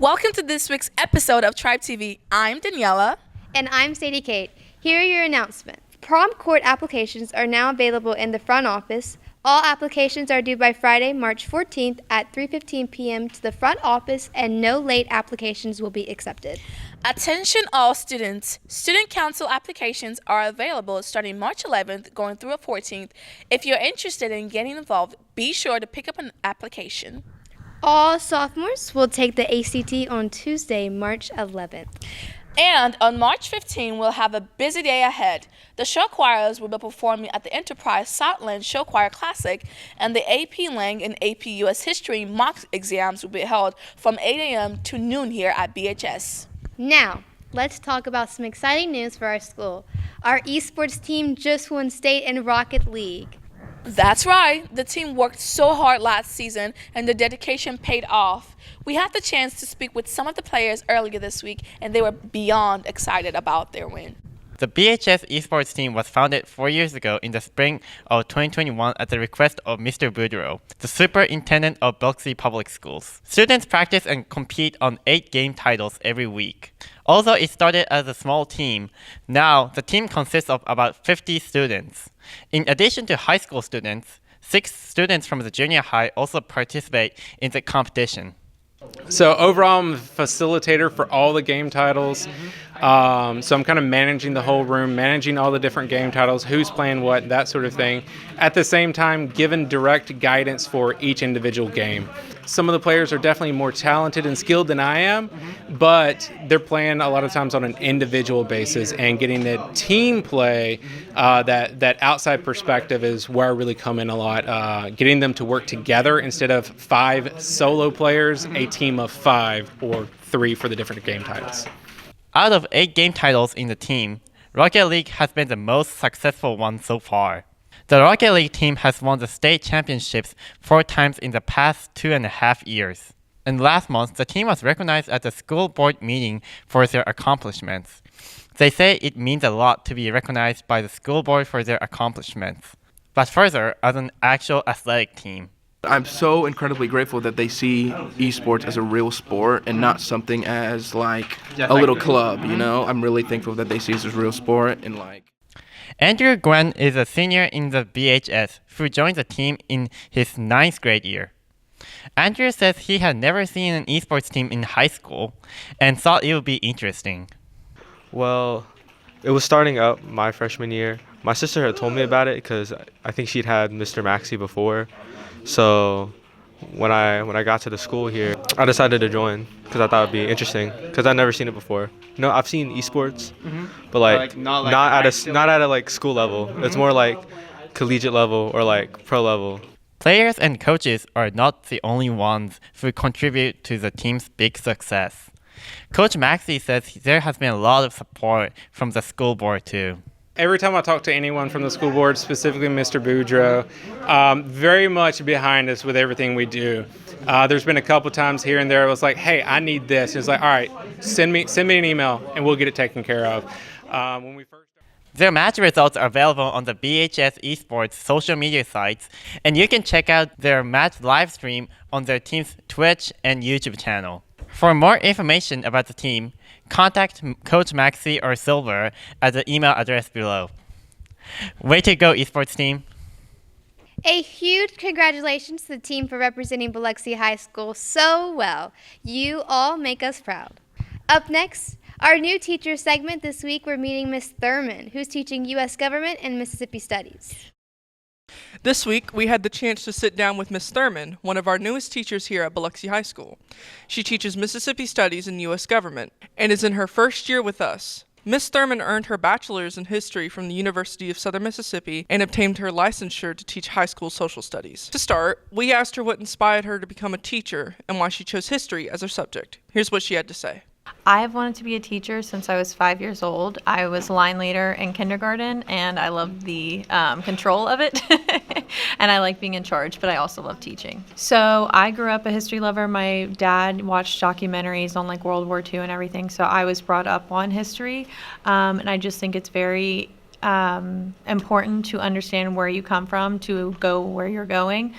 Welcome to this week's episode of Tribe TV. I'm Daniela. And I'm Sadie Kate. Here are your announcements. Prom court applications are now available in the front office. All applications are due by Friday, March 14th at 3:15 p.m. to the front office, and no late applications will be accepted. Attention all students. Student council applications are available starting March 11th going through the 14th. If you're interested in getting involved, be sure to pick up an application. All sophomores will take the ACT on Tuesday, March 11th. And on March 15, we'll have a busy day ahead. The show choirs will be performing at the Enterprise Southland Show Choir Classic, and the AP Lang and AP US History mock exams will be held from 8 a.m. to noon here at BHS. Now, let's talk about some exciting news for our school. Our esports team just won state in Rocket League. That's right. The team worked so hard last season, and the dedication paid off. We had the chance to speak with some of the players earlier this week, and they were beyond excited about their win. The BHS esports team was founded 4 years ago in the spring of 2021 at the request of Mr. Boudreau, the superintendent of Biloxi Public Schools. Students practice and compete on 8 game titles every week. Although it started as a small team, now the team consists of about 50 students. In addition to high school students, 6 students from the junior high also participate in the competition. So overall, I'm a facilitator for all the game titles. So I'm kind of managing the whole room, managing all the different game titles, who's playing what, that sort of thing. At the same time, giving direct guidance for each individual game. Some of the players are definitely more talented and skilled than I am, but they're playing a lot of times on an individual basis, and getting the team play, that outside perspective is where I really come in a lot. Getting them to work together instead of 5 solo players, a team of 5 or 3 for the different game titles. Out of 8 game titles in the team, Rocket League has been the most successful one so far. The Rocket League team has won the state championships 4 times in the past 2.5 years. And last month, the team was recognized at the school board meeting for their accomplishments. They say it means a lot to be recognized by the school board for their accomplishments, but further as an actual athletic team. I'm so incredibly grateful that they see esports as a real sport and not something as like a little club, you know? I'm really thankful that they see us as a real sport and like... Andrew Gwen is a senior in the BHS who joined the team in his 9th grade year. Andrew says he had never seen an esports team in high school and thought it would be interesting. Well, it was starting up my freshman year. My sister had told me about it because I think she'd had Mr. Maxey before. So when I got to the school here, I decided to join because I thought it'd be interesting because I'd never seen it before. You know, I've seen esports, but not at a like school level. It's more like collegiate level or like pro level. Players and coaches are not the only ones who contribute to the team's big success. Coach Maxey says there has been a lot of support from the school board too. Every time I talk to anyone from the school board, specifically Mr. Boudreau, very much behind us with everything we do. There's been a couple times here and there I was like, hey, I need this. And it's like, all right, send me an email and we'll get it taken care of. Their match results are available on the BHS Esports social media sites, and you can check out their match live stream on their team's Twitch and YouTube channel. For more information about the team, contact Coach Maxey or Silver at the email address below. Way to go, esports team! A huge congratulations to the team for representing Biloxi High School so well. You all make us proud. Up next, our new teacher segment this week, we're meeting Miss Thurman, who's teaching U.S. Government and Mississippi Studies. This week, we had the chance to sit down with Miss Thurman, one of our newest teachers here at Biloxi High School. She teaches Mississippi Studies and U.S. Government and is in her first year with us. Miss Thurman earned her bachelor's in history from the University of Southern Mississippi and obtained her licensure to teach high school social studies. To start, we asked her what inspired her to become a teacher and why she chose history as her subject. Here's what she had to say. I have wanted to be a teacher since I was 5 years old. I was a line leader in kindergarten, and I loved the control of it. And I like being in charge, but I also love teaching. So I grew up a history lover. My dad watched documentaries on like World War II and everything, so I was brought up on history. And I just think it's very important to understand where you come from to go where you're going.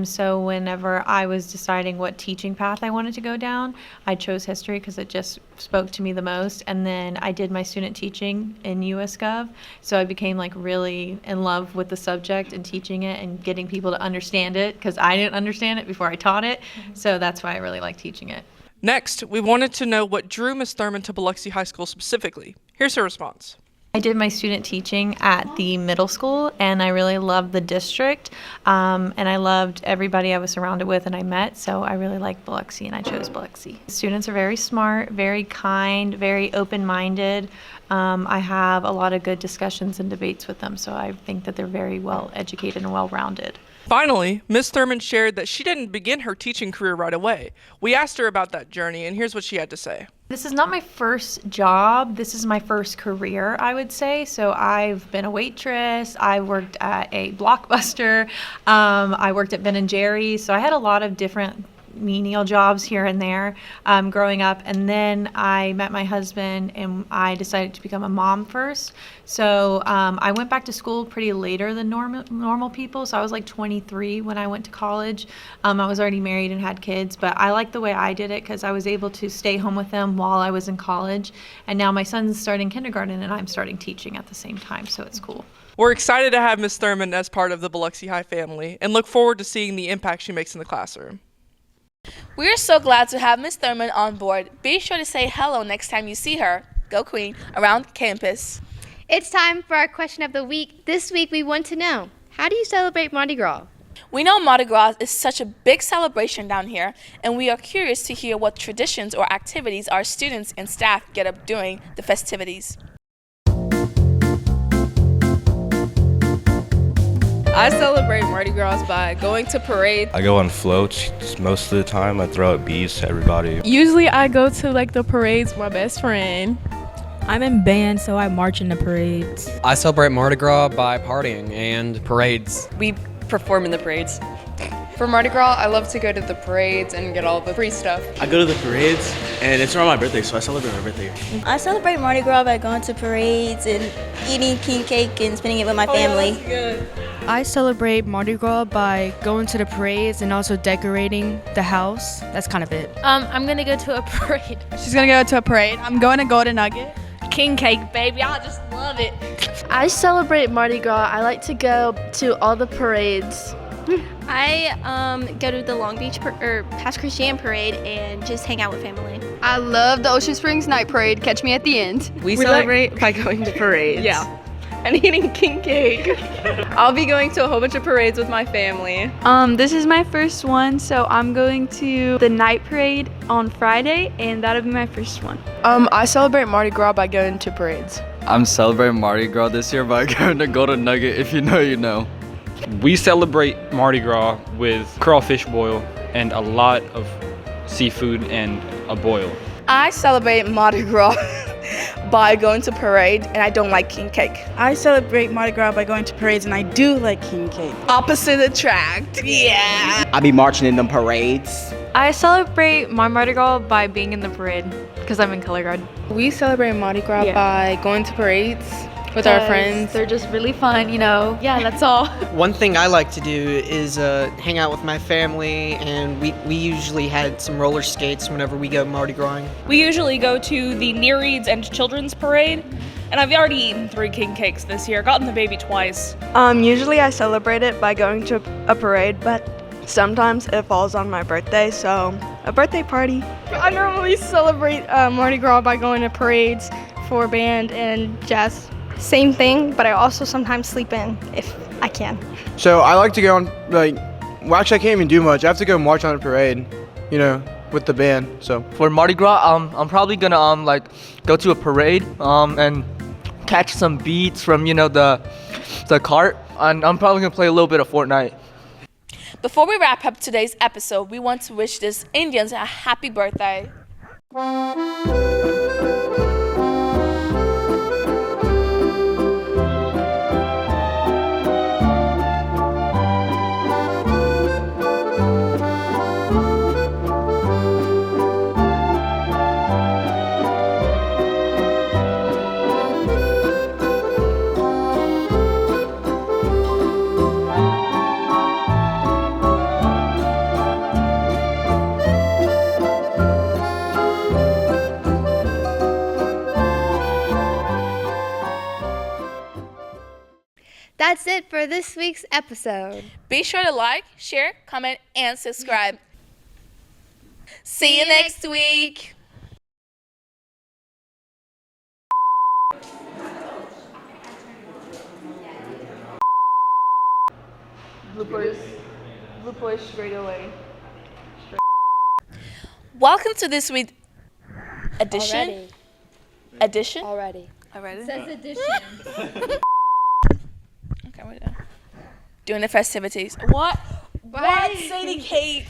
So whenever I was deciding what teaching path I wanted to go down, I chose history because it just spoke to me the most. And then I did my student teaching in US Gov. So I became like really in love with the subject and teaching it and getting people to understand it because I didn't understand it before I taught it. So that's why I really like teaching it. Next, we wanted to know what drew Miss Thurman to Biloxi High School specifically. Here's her response. I did my student teaching at the middle school, and I really loved the district, and I loved everybody I was surrounded with and I met, so I really liked Biloxi, and I chose Biloxi. Students are very smart, very kind, very open-minded. I have a lot of good discussions and debates with them, so I think that they're very well educated and well-rounded. Finally, Miss Thurman shared that she didn't begin her teaching career right away. We asked her about that journey, and here's what she had to say. This is not my first job. This is my first career, I would say. So I've been a waitress. I worked at a Blockbuster. I worked at Ben & Jerry's. So I had a lot of different menial jobs here and there growing up. And then I met my husband and I decided to become a mom first. So I went back to school pretty later than normal people. So I was like 23 when I went to college. I was already married and had kids, but I liked the way I did it because I was able to stay home with them while I was in college. And now my son's starting kindergarten and I'm starting teaching at the same time. So it's cool. We're excited to have Miss Thurman as part of the Biloxi High family and look forward to seeing the impact she makes in the classroom. We are so glad to have Miss Thurman on board. Be sure to say hello next time you see her, go Queen, around campus. It's time for our question of the week. This week we want to know, how do you celebrate Mardi Gras? We know Mardi Gras is such a big celebration down here, and we are curious to hear what traditions or activities our students and staff get up during the festivities. I celebrate Mardi Gras by going to parades. I go on floats most of the time. I throw out beads to everybody. Usually I go to like the parades with my best friend. I'm in band, so I march in the parades. I celebrate Mardi Gras by partying and parades. We perform in the parades. For Mardi Gras, I love to go to the parades and get all the free stuff. I go to the parades, and it's around my birthday, so I celebrate my birthday. I celebrate Mardi Gras by going to parades and eating king cake and spending it with my family. Yeah, that's good. I celebrate Mardi Gras by going to the parades and also decorating the house. That's kind of it. I'm gonna go to a parade. She's gonna go to a parade. I'm going to Golden Nugget. King cake, baby. I just love it. I celebrate Mardi Gras. I like to go to all the parades. I go to the Long Beach or Pass Christian parade and just hang out with family. I love the Ocean Springs Night Parade. Catch me at the end. We celebrate by going to parades. Yeah. And eating king cake. I'll be going to a whole bunch of parades with my family. This is my first one, so I'm going to the night parade on Friday, and that'll be my first one. I celebrate Mardi Gras by going to parades. I'm celebrating Mardi Gras this year by going to Golden Nugget. If you know, you know. We celebrate Mardi Gras with crawfish boil and a lot of seafood and a boil. I celebrate Mardi Gras by going to parade, and I don't like king cake. I celebrate Mardi Gras by going to parades, and I do like king cake. Opposite attract, yeah. I be marching in them parades. I celebrate my Mardi Gras by being in the parade because I'm in color guard. We celebrate Mardi Gras by going to parades with our friends. They're just really fun, you know. Yeah, that's all. One thing I like to do is hang out with my family, and we usually had some roller skates whenever we go Mardi Gras. We usually go to the Nereids and Children's Parade, and I've already eaten 3 king cakes this year, gotten the baby twice. Usually I celebrate it by going to a parade, but sometimes it falls on my birthday, so a birthday party. I normally celebrate Mardi Gras by going to parades for band and jazz. Same thing, but I also sometimes sleep in if I can. So I like to go on, actually I can't even do much. I have to go march on a parade, you know. with the band. So for Mardi Gras, I'm probably gonna like go to a parade and catch some beats from the cart, and I'm probably gonna play a little bit of Fortnite. Before we wrap up today's episode, we want to wish these Indians a happy birthday. That's it for this week's episode. Be sure to like, share, comment, and subscribe. See you next week. Bloopers straight away. Welcome to this week's edition. Already. Already? It says edition. Okay, we're done. Doing the festivities. What? Bye. Sadie Kate?